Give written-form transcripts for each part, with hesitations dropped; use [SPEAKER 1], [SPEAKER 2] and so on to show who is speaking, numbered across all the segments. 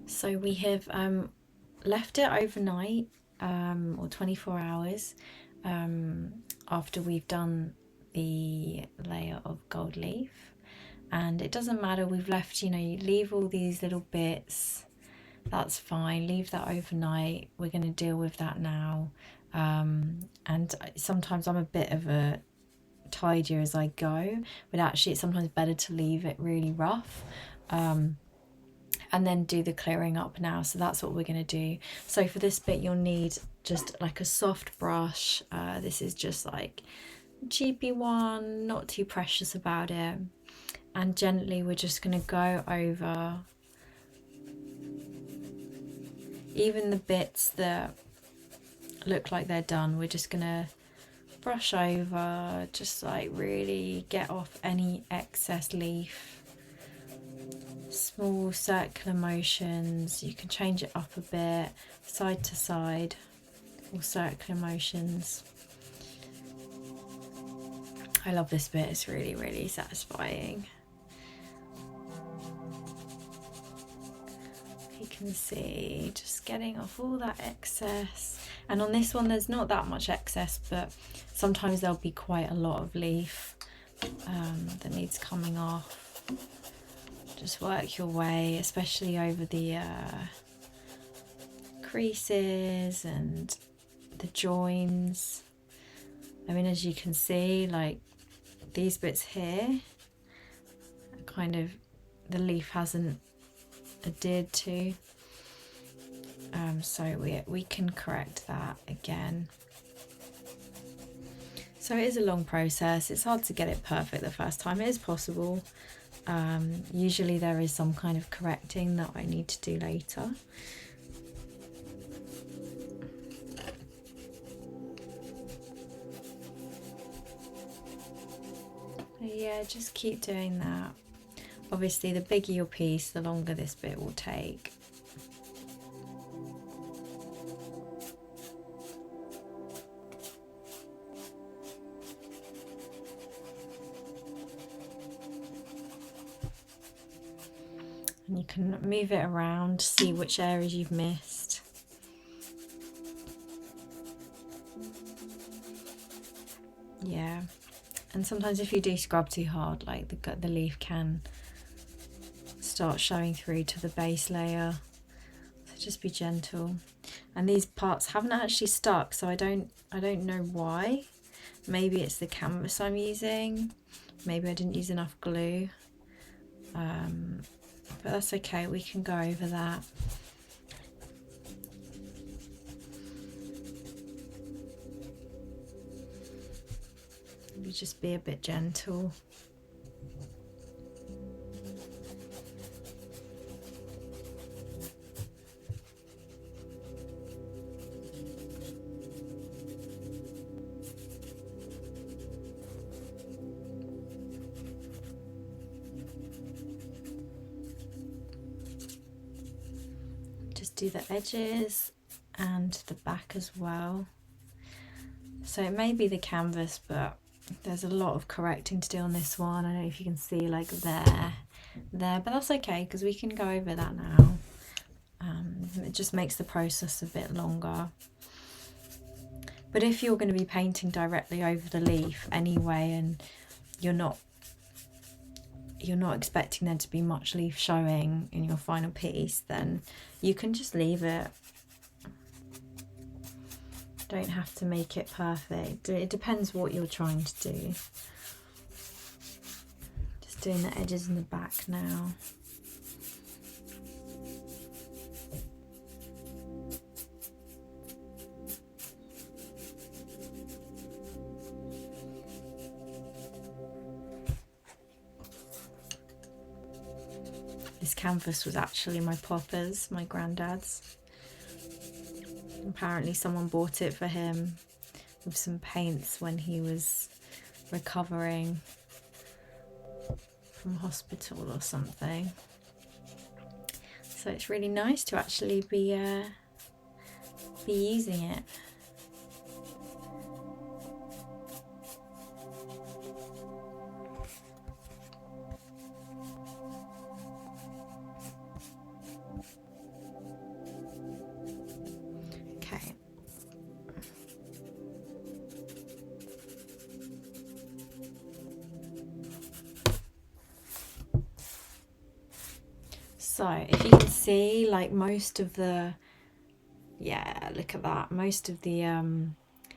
[SPEAKER 1] So we have left it overnight, or 24 hours after we've done the layer of gold leaf. And it doesn't matter, we've left, you leave all these little bits, that's fine, leave that overnight. We're going to deal with that now. And sometimes I'm a bit of a tidier as I go, but actually it's sometimes better to leave it really rough. And then do the clearing up now. So that's what we're going to do. So for this bit you'll need just like a soft brush. This is just like a cheapy one, not too precious about it. And gently we're just going to go over even the bits that look like they're done. We're just going to brush over, just like really get off any excess leaf. Small circular motions, you can change it up a bit, side to side, or circular motions. I love this bit, it's really, really satisfying. You can see just getting off all that excess. And on this one there's not that much excess, but sometimes there'll be quite a lot of leaf that needs coming off. Just work your way, especially over the creases and the joins. I mean, as you can see, like these bits here, kind of the leaf hasn't adhered to. So we can correct that again. So it is a long process. It's hard to get it perfect the first time. It is possible. Usually there is some kind of correcting that I need to do later. Yeah, just keep doing that. Obviously the bigger your piece, the longer this bit will take. And you can move it around, see which areas you've missed. Yeah, and sometimes if you do scrub too hard, like the leaf can start showing through to the base layer. So just be gentle. And these parts haven't actually stuck, so I don't know why. Maybe it's the canvas I'm using. Maybe I didn't use enough glue. But that's okay, we can go over that. Maybe just be a bit gentle. Do the edges and the back as well. So it may be the canvas, but there's a lot of correcting to do on this one. I don't know if you can see, like there, but that's okay because we can go over that now. It just makes the process a bit longer. But if you're going to be painting directly over the leaf anyway, and you're not expecting there to be much leaf showing in your final piece, then you can just leave it. Don't have to make it perfect. It depends what you're trying to do. Just doing the edges and the back now. This canvas was actually my papa's, my granddad's. Apparently someone bought it for him with some paints when he was recovering from hospital or something. So it's really nice to actually be using it. So if you can see, like most of the, yeah, look at that, most of the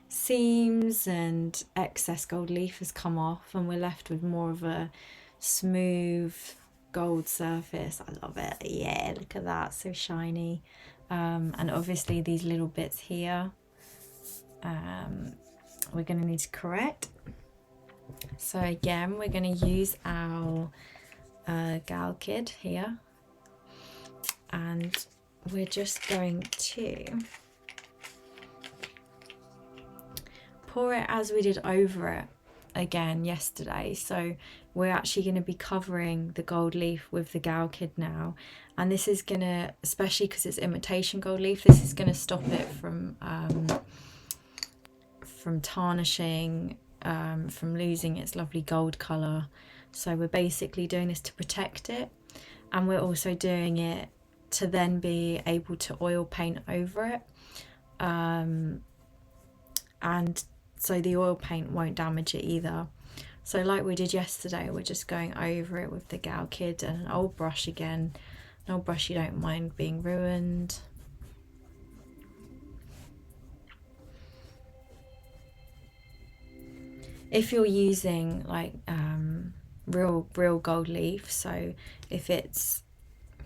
[SPEAKER 1] seams and excess gold leaf has come off, and we're left with more of a smooth gold surface. I love it. Yeah, look at that, so shiny. And obviously these little bits here, we're going to need to correct. So again, we're going to use our Galkyd here, and we're just going to pour it as we did over it again yesterday. So we're actually going to be covering the gold leaf with the Galkyd now, and this is going to, especially because it's imitation gold leaf, this is going to stop it from tarnishing, from losing its lovely gold colour. So we're basically doing this to protect it, and we're also doing it to then be able to oil paint over it, and so the oil paint won't damage it either. So like we did yesterday, we're just going over it with the Galkyd and an old brush again, an old brush you don't mind being ruined. If you're using like real gold leaf, so if it's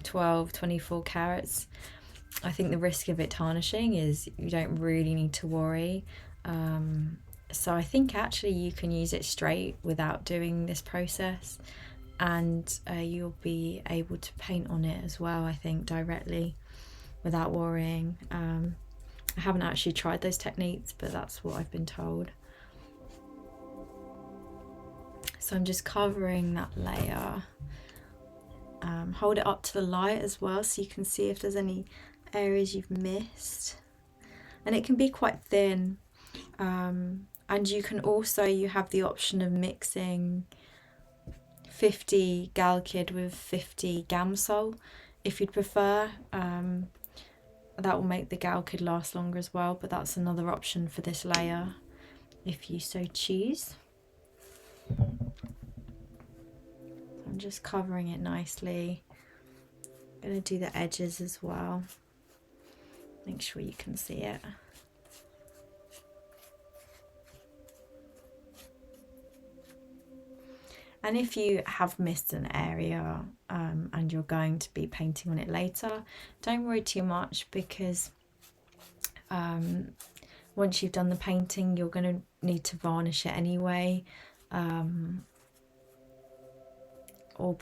[SPEAKER 1] 12-24 carats, I think the risk of it tarnishing is you don't really need to worry. So I think actually you can use it straight without doing this process, and you'll be able to paint on it as well, I think, directly without worrying. I haven't actually tried those techniques, but that's what I've been told. So I'm just covering that layer. Hold it up to the light as well so you can see if there's any areas you've missed. And it can be quite thin. And you can also, you have the option of mixing 50 Galkyd with 50 Gamsol if you'd prefer. That will make the Galkyd last longer as well, but that's another option for this layer if you so choose. I'm just covering it nicely. I'm going to do the edges as well. Make sure you can see it. And if you have missed an area and you're going to be painting on it later, don't worry too much, because once you've done the painting, you're going to need to varnish it anyway. Or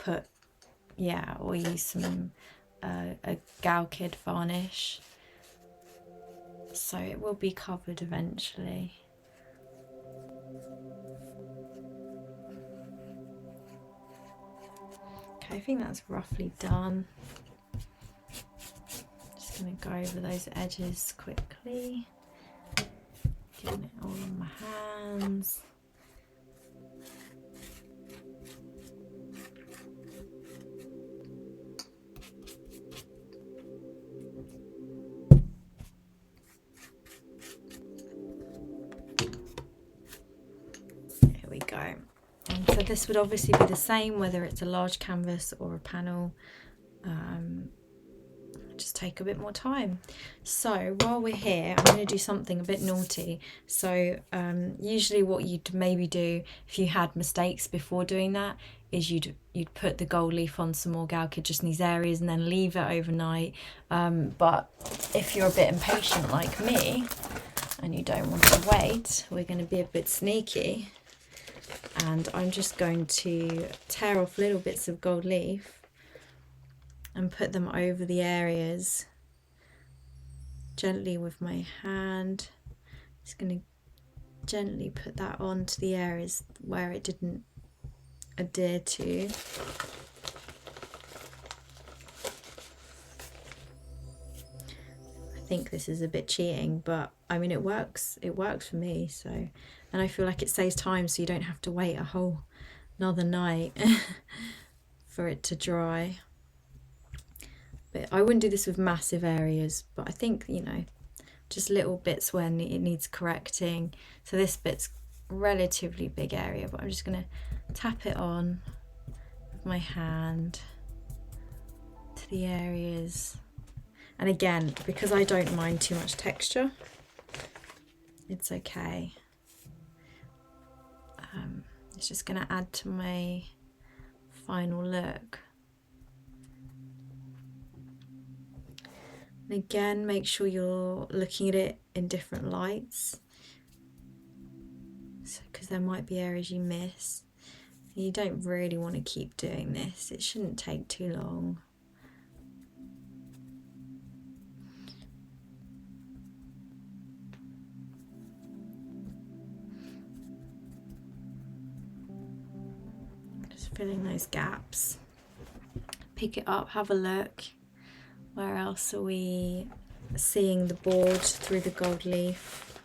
[SPEAKER 1] or use some a Galkyd varnish, so it will be covered eventually. Okay, I think that's roughly done. Just going to go over those edges quickly, getting it all on my hands. Go. And so this would obviously be the same whether it's a large canvas or a panel. Just take a bit more time. So while we're here, I'm going to do something a bit naughty. So usually what you'd maybe do if you had mistakes before doing that is you'd put the gold leaf on some more Galkyd just in these areas and then leave it overnight. But if you're a bit impatient like me and you don't want to wait, we're going to be a bit sneaky. And I'm just going to tear off little bits of gold leaf and put them over the areas gently with my hand. Just going to gently put that onto the areas where it didn't adhere to. I think this is a bit cheating, but I mean it works for me. So, and I feel like it saves time, so you don't have to wait a whole another night for it to dry. But I wouldn't do this with massive areas, but I think, you know, just little bits when it needs correcting. So this bit's relatively big area, but I'm just going to tap it on with my hand to the areas. And again, because I don't mind too much texture, it's okay. It's just going to add to my final look. And again, make sure you're looking at it in different lights, because there might be areas you miss. You don't really want to keep doing this. It shouldn't take too long. Just filling those gaps. Pick it up, have a look. Where else are we seeing the board through the gold leaf?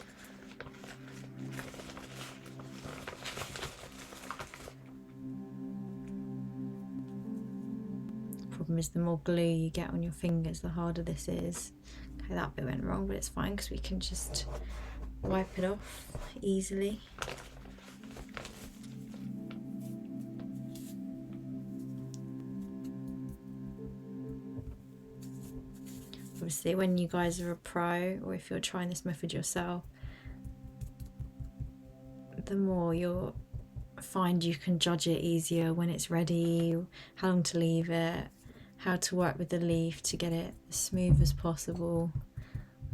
[SPEAKER 1] Problem is, the more glue you get on your fingers, the harder this is. Okay, that bit went wrong, but it's fine because we can just wipe it off easily. Obviously, when you guys are a pro, or if you're trying this method yourself, the more you'll find you can judge it easier when it's ready, how long to leave it, how to work with the leaf to get it as smooth as possible,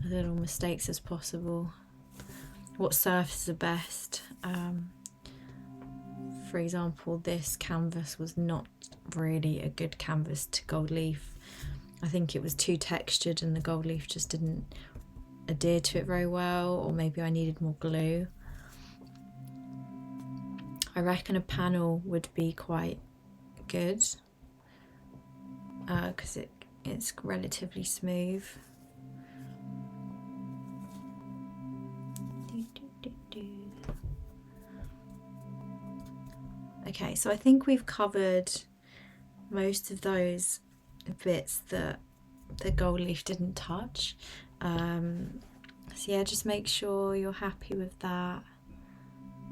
[SPEAKER 1] as little mistakes as possible, what surfaces are best. For example, this canvas was not really a good canvas to gold leaf. I think it was too textured and the gold leaf just didn't adhere to it very well, or maybe I needed more glue. I reckon a panel would be quite good because it's relatively smooth. Okay, so I think we've covered most of those bits that the gold leaf didn't touch. So yeah, just make sure you're happy with that.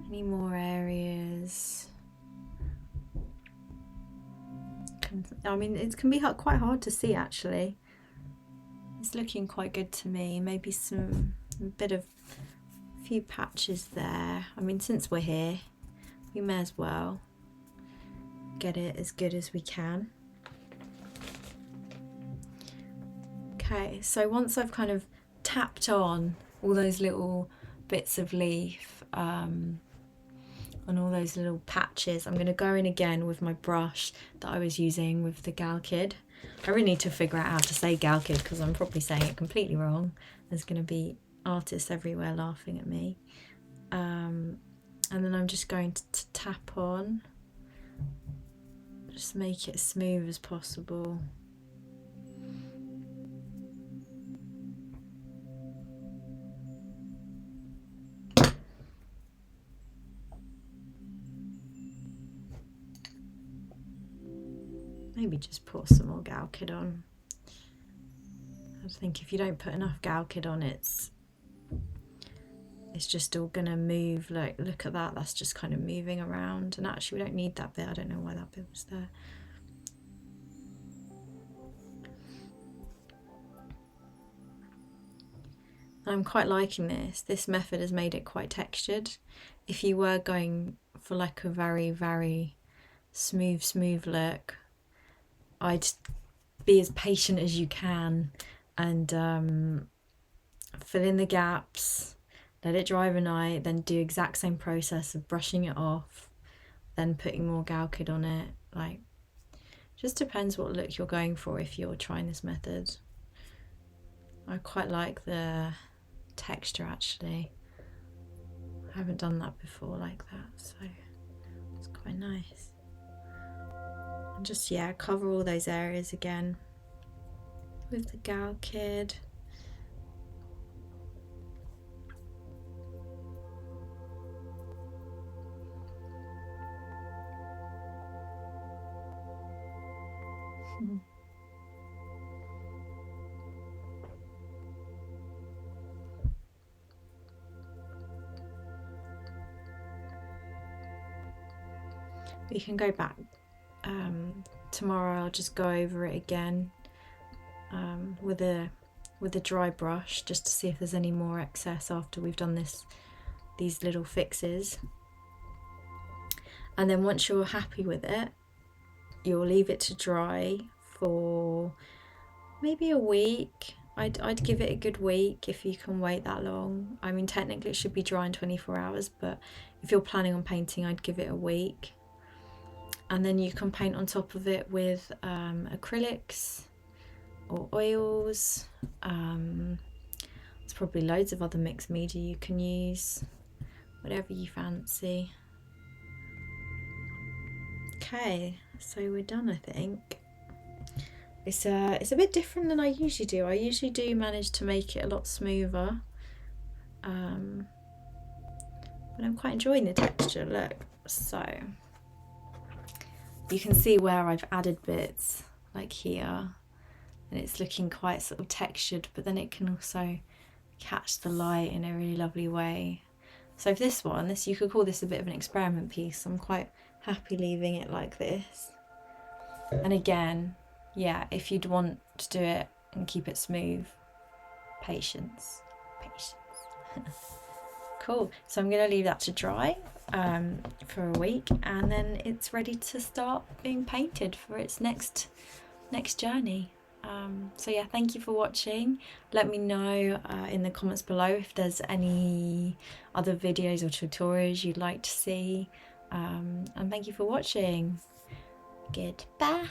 [SPEAKER 1] Any more areas? I mean, it can be quite hard to see actually. It's looking quite good to me. Maybe a few patches there. I mean, since we're here, we may as well get it as good as we can. Okay, so once I've kind of tapped on all those little bits of leaf on all those little patches, I'm going to go in again with my brush that I was using with the Galkyd. I really need to figure out how to say Galkyd because I'm probably saying it completely wrong. There's going to be artists everywhere laughing at me. And then I'm just going to tap on, just make it as smooth as possible. Maybe just pour some more Galkyd on. I think if you don't put enough Galkyd on, it's just all gonna move. Like, look at that, that's just kind of moving around, and actually we don't need that bit. I don't know why that bit was there. I'm quite liking this method has made it quite textured. If you were going for like a very, very smooth look, I'd be as patient as you can and fill in the gaps, let it dry overnight, then do exact same process of brushing it off, then putting more Galkyd on it. Like, just depends what look you're going for if you're trying this method. I quite like the texture actually. I haven't done that before like that, so it's quite nice. And just, yeah, cover all those areas again with the Galkyd. We can go back tomorrow. I'll just go over it again with a dry brush, just to see if there's any more excess after we've done these little fixes. And then once you're happy with it, you'll leave it to dry for maybe a week. I'd give it a good week if you can wait that long. I mean, technically it should be dry in 24 hours, but if you're planning on painting, I'd give it a week. And then you can paint on top of it with acrylics or oils. There's probably loads of other mixed media you can use, whatever you fancy. Okay, so we're done, I think. It's a bit different than I usually do. I usually do manage to make it a lot smoother, but I'm quite enjoying the texture. Look, so you can see where I've added bits, like here, and it's looking quite sort of textured, but then it can also catch the light in a really lovely way. So for this one, you could call this a bit of an experiment piece. I'm quite happy leaving it like this. And again, yeah, if you'd want to do it and keep it smooth, patience. Cool, so I'm going to leave that to dry for a week, and then it's ready to start being painted for its next journey. So yeah, thank you for watching. Let me know in the comments below if there's any other videos or tutorials you'd like to see, and thank you for watching. Goodbye.